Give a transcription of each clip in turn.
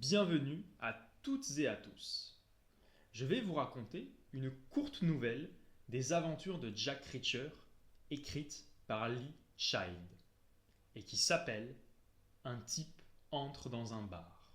Bienvenue à toutes et à tous. Je vais vous raconter une courte nouvelle des aventures de Jack Reacher, écrite par Lee Child, et qui s'appelle Un type entre dans un bar.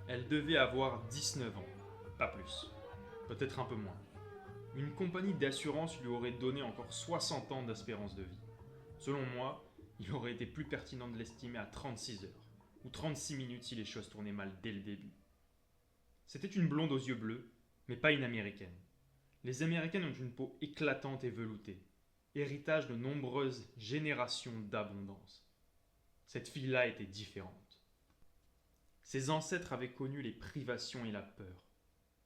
Elle devait avoir 19 ans, pas plus, peut-être un peu moins. Une compagnie d'assurance lui aurait donné encore 60 ans d'espérance de vie. Selon moi, il aurait été plus pertinent de l'estimer à 36 heures, ou 36 minutes si les choses tournaient mal dès le début. C'était une blonde aux yeux bleus, mais pas une américaine. Les américaines ont une peau éclatante et veloutée, héritage de nombreuses générations d'abondance. Cette fille-là était différente. Ses ancêtres avaient connu les privations et la peur.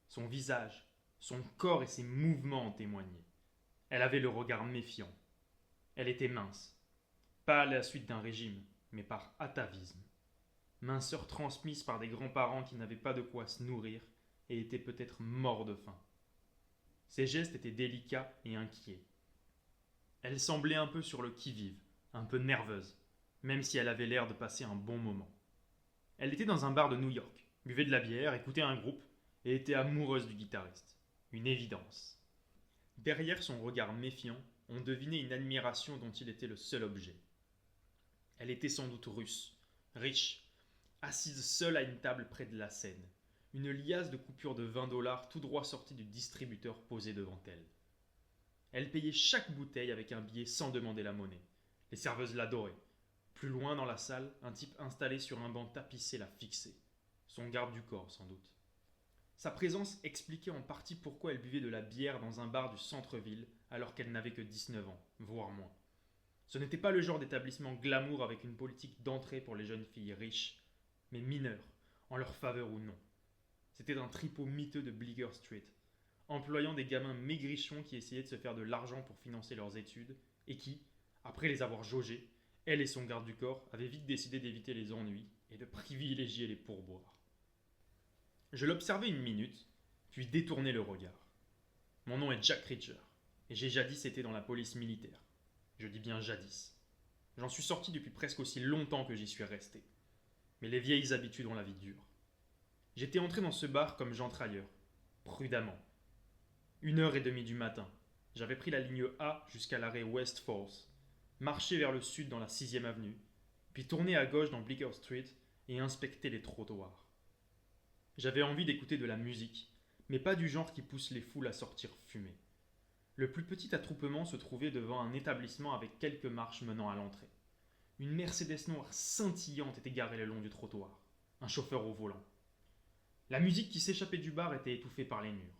Son visage, son corps et ses mouvements en témoignaient. Elle avait le regard méfiant. Elle était mince, pas à la suite d'un régime, mais par atavisme. Minceur transmise par des grands-parents qui n'avaient pas de quoi se nourrir et étaient peut-être morts de faim. Ses gestes étaient délicats et inquiets. Elle semblait un peu sur le qui-vive, un peu nerveuse, même si elle avait l'air de passer un bon moment. Elle était dans un bar de New York, buvait de la bière, écoutait un groupe et était amoureuse du guitariste. Une évidence. Derrière son regard méfiant, on devinait une admiration dont il était le seul objet. Elle était sans doute russe, riche, assise seule à une table près de la scène, une liasse de coupures de 20 $ tout droit sorties du distributeur posée devant elle. Elle payait chaque bouteille avec un billet sans demander la monnaie. Les serveuses l'adoraient. Plus loin dans la salle, un type installé sur un banc tapissé la fixait. Son garde du corps, sans doute. Sa présence expliquait en partie pourquoi elle buvait de la bière dans un bar du centre-ville alors qu'elle n'avait que 19 ans, voire moins. Ce n'était pas le genre d'établissement glamour avec une politique d'entrée pour les jeunes filles riches, mais mineures, en leur faveur ou non. C'était un tripot miteux de Bleecker Street, employant des gamins maigrichons qui essayaient de se faire de l'argent pour financer leurs études et qui, après les avoir jaugés, elle et son garde du corps avaient vite décidé d'éviter les ennuis et de privilégier les pourboires. Je l'observai une minute, puis détournai le regard. Mon nom est Jack Reacher, et j'ai jadis été dans la police militaire. Je dis bien jadis. J'en suis sorti depuis presque aussi longtemps que j'y suis resté. Mais les vieilles habitudes ont la vie dure. J'étais entré dans ce bar comme j'entre ailleurs, prudemment. 1h30 du matin, j'avais pris la ligne A jusqu'à l'arrêt West Force, marché vers le sud dans la 6e avenue, puis tourné à gauche dans Bleecker Street et inspecté les trottoirs. J'avais envie d'écouter de la musique, mais pas du genre qui pousse les foules à sortir fumer. Le plus petit attroupement se trouvait devant un établissement avec quelques marches menant à l'entrée. Une Mercedes noire scintillante était garée le long du trottoir, un chauffeur au volant. La musique qui s'échappait du bar était étouffée par les murs,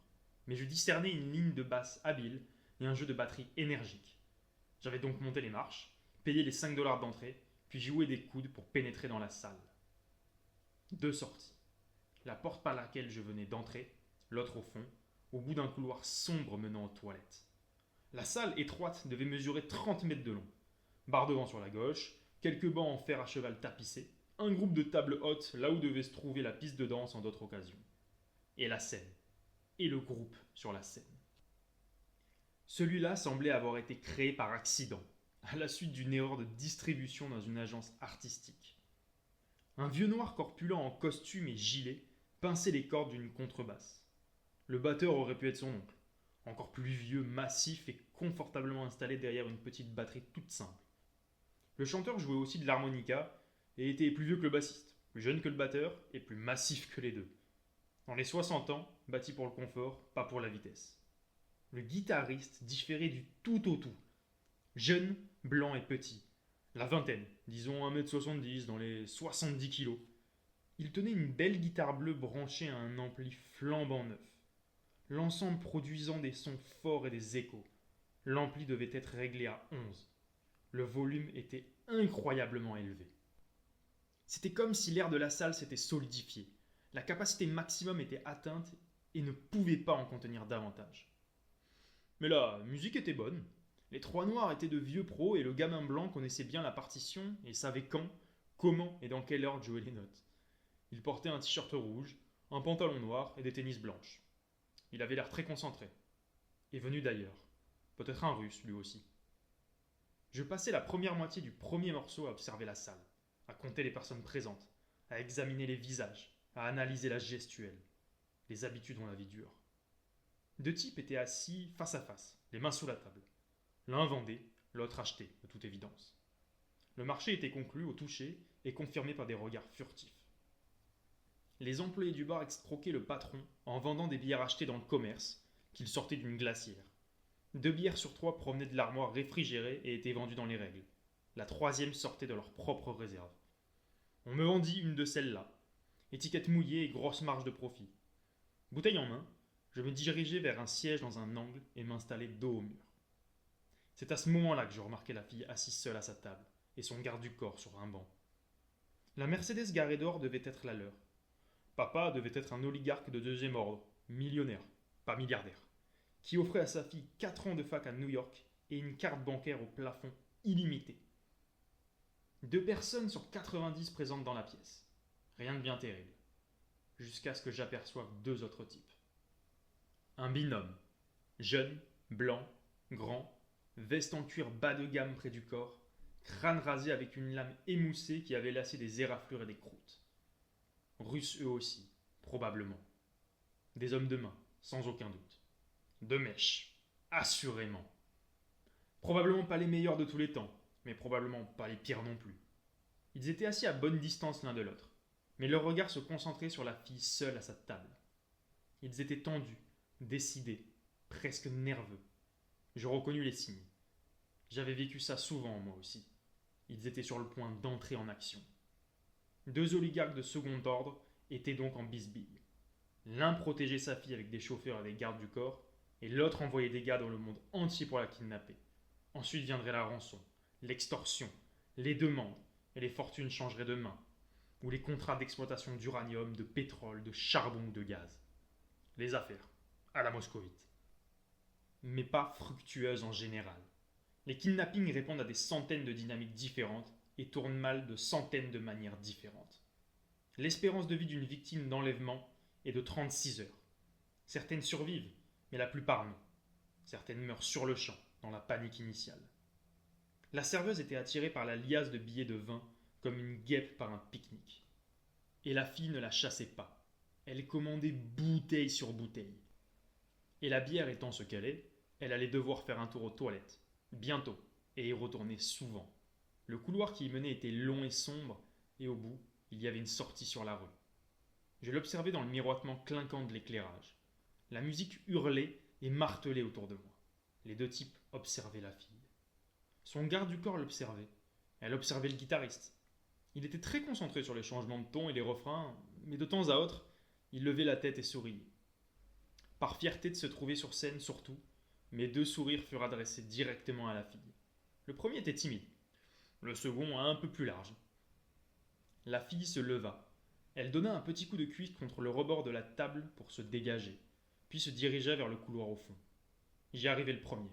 mais je discernais une ligne de basse habile et un jeu de batterie énergique. J'avais donc monté les marches, payé les 5 $ d'entrée, puis joué des coudes pour pénétrer dans la salle. 2 sorties. La porte par laquelle je venais d'entrer, l'autre au fond, au bout d'un couloir sombre menant aux toilettes. La salle étroite devait mesurer 30 mètres de long. Bar devant sur la gauche, quelques bancs en fer à cheval tapissés, un groupe de tables hautes là où devait se trouver la piste de danse en d'autres occasions. Et la scène. Et le groupe sur la scène. Celui-là semblait avoir été créé par accident, à la suite d'une erreur de distribution dans une agence artistique. Un vieux noir corpulent en costume et gilet pinçait les cordes d'une contrebasse. Le batteur aurait pu être son oncle, encore plus vieux, massif et confortablement installé derrière une petite batterie toute simple. Le chanteur jouait aussi de l'harmonica et était plus vieux que le bassiste, plus jeune que le batteur et plus massif que les deux. Dans les 60 ans, bâti pour le confort, pas pour la vitesse. Le guitariste différait du tout au tout. Jeune, blanc et petit. La vingtaine, disons 1,70 m, dans les 70 kilos. Il tenait une belle guitare bleue branchée à un ampli flambant neuf. L'ensemble produisant des sons forts et des échos. L'ampli devait être réglé à 11. Le volume était incroyablement élevé. C'était comme si l'air de la salle s'était solidifié. La capacité maximum était atteinte et ne pouvait pas en contenir davantage. Mais la musique était bonne. Les trois noirs étaient de vieux pros et le gamin blanc connaissait bien la partition et savait quand, comment et dans quelle ordre jouer les notes. Il portait un t-shirt rouge, un pantalon noir et des tennis blanches. Il avait l'air très concentré. Et venu d'ailleurs. Peut-être un russe lui aussi. Je passais la première moitié du premier morceau à observer la salle, à compter les personnes présentes, à examiner les visages, à analyser la gestuelle. Les habitudes ont la vie dure. Deux types étaient assis face à face, les mains sous la table. L'un vendait, l'autre achetait, de toute évidence. Le marché était conclu au toucher et confirmé par des regards furtifs. Les employés du bar escroquaient le patron en vendant des bières achetées dans le commerce, qu'ils sortaient d'une glacière. 2 bières sur 3 provenaient de l'armoire réfrigérée et étaient vendues dans les règles. La troisième sortait de leur propre réserve. On me vendit une de celles-là. Étiquette mouillée et grosse marge de profit. Bouteille en main, je me dirigeai vers un siège dans un angle et m'installai dos au mur. C'est à ce moment-là que je remarquai la fille assise seule à sa table et son garde du corps sur un banc. La Mercedes garée dehors devait être la leur. Papa devait être un oligarque de deuxième ordre, millionnaire, pas milliardaire, qui offrait à sa fille 4 ans de fac à New York et une carte bancaire au plafond illimité. 2 personnes sur 90 présentes dans la pièce. Rien de bien terrible. Jusqu'à ce que j'aperçoive 2 autres types. Un binôme. Jeune, blanc, grand, veste en cuir bas de gamme près du corps, crâne rasé avec une lame émoussée qui avait lassé des éraflures et des croûtes. Russes eux aussi, probablement. Des hommes de main, sans aucun doute. De mèche, assurément. Probablement pas les meilleurs de tous les temps, mais probablement pas les pires non plus. Ils étaient assis à bonne distance l'un de l'autre, mais leurs regards se concentraient sur la fille seule à sa table. Ils étaient tendus, décidés, presque nerveux. Je reconnus les signes. J'avais vécu ça souvent, moi aussi. Ils étaient sur le point d'entrer en action. 2 oligarques de second ordre étaient donc en bisbille. L'un protégeait sa fille avec des chauffeurs et des gardes du corps, et l'autre envoyait des gars dans le monde entier pour la kidnapper. Ensuite viendrait la rançon, l'extorsion, les demandes, et les fortunes changeraient de main, ou les contrats d'exploitation d'uranium, de pétrole, de charbon ou de gaz. Les affaires, à la moscovite. Mais pas fructueuses en général. Les kidnappings répondent à des centaines de dynamiques différentes et tournent mal de centaines de manières différentes. L'espérance de vie d'une victime d'enlèvement est de 36 heures. Certaines survivent, mais la plupart non. Certaines meurent sur le champ, dans la panique initiale. La serveuse était attirée par la liasse de billets de vin comme une guêpe par un pique-nique. Et la fille ne la chassait pas. Elle commandait bouteille sur bouteille. Et la bière étant ce qu'elle est, elle allait devoir faire un tour aux toilettes, bientôt, et y retourner souvent. Le couloir qui y menait était long et sombre, et au bout, il y avait une sortie sur la rue. Je l'observais dans le miroitement clinquant de l'éclairage. La musique hurlait et martelait autour de moi. Les 2 types observaient la fille. Son garde du corps l'observait. Elle observait le guitariste. Il était très concentré sur les changements de ton et les refrains, mais de temps à autre, il levait la tête et souriait. Par fierté de se trouver sur scène surtout, mes 2 sourires furent adressés directement à la fille. Le premier était timide, le second un peu plus large. La fille se leva. Elle donna un petit coup de cuisse contre le rebord de la table pour se dégager, puis se dirigea vers le couloir au fond. J'y arrivai le premier.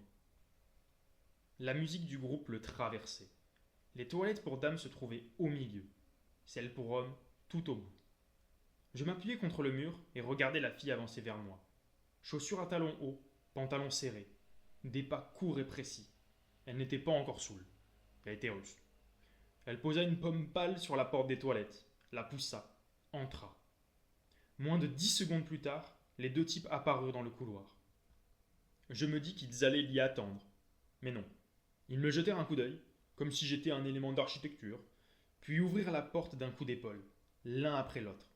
La musique du groupe le traversait. Les toilettes pour dames se trouvaient au milieu, celles pour hommes tout au bout. Je m'appuyai contre le mur et regardai la fille avancer vers moi. Chaussures à talons hauts, pantalon serré, des pas courts et précis. Elle n'était pas encore saoule. Elle était russe. Elle posa une pomme pâle sur la porte des toilettes, la poussa, entra. Moins de 10 secondes plus tard, les 2 types apparurent dans le couloir. Je me dis qu'ils allaient l'y attendre. Mais non. Ils me jetèrent un coup d'œil, comme si j'étais un élément d'architecture, puis ouvrirent la porte d'un coup d'épaule, l'un après l'autre.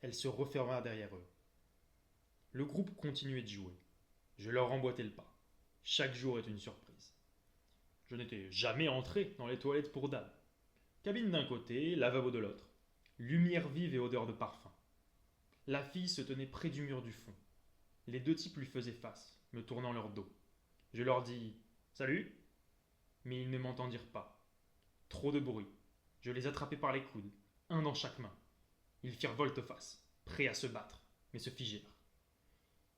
Elle se referma derrière eux. Le groupe continuait de jouer. Je leur emboîtais le pas. Chaque jour est une surprise. Je n'étais jamais entré dans les toilettes pour dames. Cabine d'un côté, lavabo de l'autre. Lumière vive et odeur de parfum. La fille se tenait près du mur du fond. Les 2 types lui faisaient face, me tournant leur dos. Je leur dis « Salut !» Mais ils ne m'entendirent pas. Trop de bruit. Je les attrapai par les coudes, un dans chaque main. Ils firent volte-face, prêts à se battre, mais se figèrent.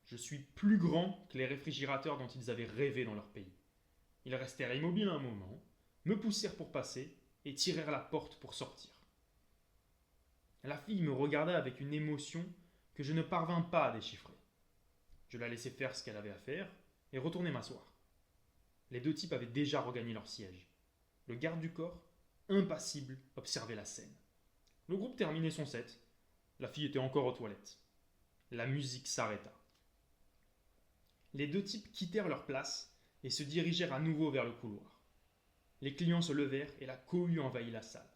Je suis plus grand que les réfrigérateurs dont ils avaient rêvé dans leur pays. Ils restèrent immobiles un moment, me poussèrent pour passer et tirèrent la porte pour sortir. La fille me regarda avec une émotion que je ne parvins pas à déchiffrer. Je la laissai faire ce qu'elle avait à faire et retournai m'asseoir. Les 2 types avaient déjà regagné leur siège. Le garde du corps, impassible, observait la scène. Le groupe terminait son set. La fille était encore aux toilettes. La musique s'arrêta. Les deux types quittèrent leur place et se dirigèrent à nouveau vers le couloir. Les clients se levèrent et la cohue envahit la salle.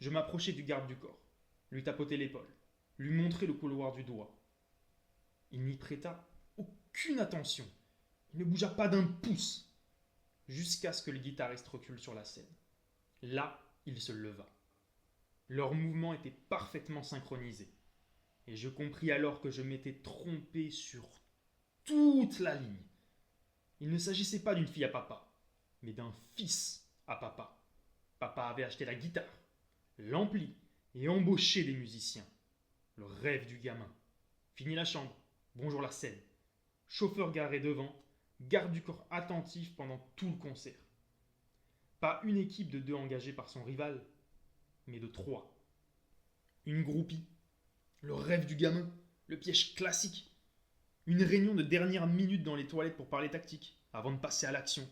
Je m'approchai du garde du corps, lui tapotai l'épaule, lui montrai le couloir du doigt. Il n'y prêta aucune attention. Il ne bougea pas d'un pouce, jusqu'à ce que le guitariste recule sur la scène. Là, il se leva. Leurs mouvements étaient parfaitement synchronisés, et je compris alors que je m'étais trompé sur toute la ligne. Il ne s'agissait pas d'une fille à papa, mais d'un fils à papa. Papa avait acheté la guitare, l'ampli et embauché des musiciens. Le rêve du gamin. Fini la chambre, bonjour la scène. Chauffeur garé devant, garde du corps attentif pendant tout le concert. Pas une équipe de 2 engagée par son rival, mais de 3. Une groupie, le rêve du gamin, le piège classique. Une réunion de dernière minute dans les toilettes pour parler tactique, avant de passer à l'action.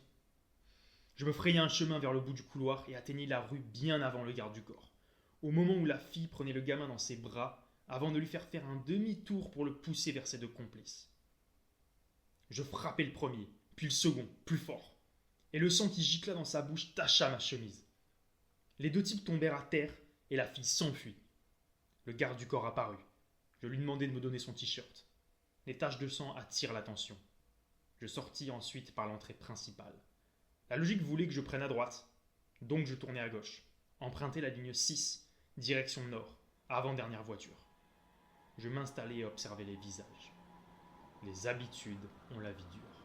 Je me frayai un chemin vers le bout du couloir et atteignis la rue bien avant le garde du corps, au moment où la fille prenait le gamin dans ses bras avant de lui faire faire un demi-tour pour le pousser vers ses 2 complices. Je frappai le premier, puis le second, plus fort, et le sang qui gicla dans sa bouche tacha ma chemise. Les 2 types tombèrent à terre et la fille s'enfuit. Le garde du corps apparut. Je lui demandai de me donner son t-shirt. Les taches de sang attirent l'attention. Je sortis ensuite par l'entrée principale. La logique voulait que je prenne à droite, donc je tournai à gauche, empruntai la ligne 6, direction nord, avant-dernière voiture. Je m'installai et observai les visages. Les habitudes ont la vie dure.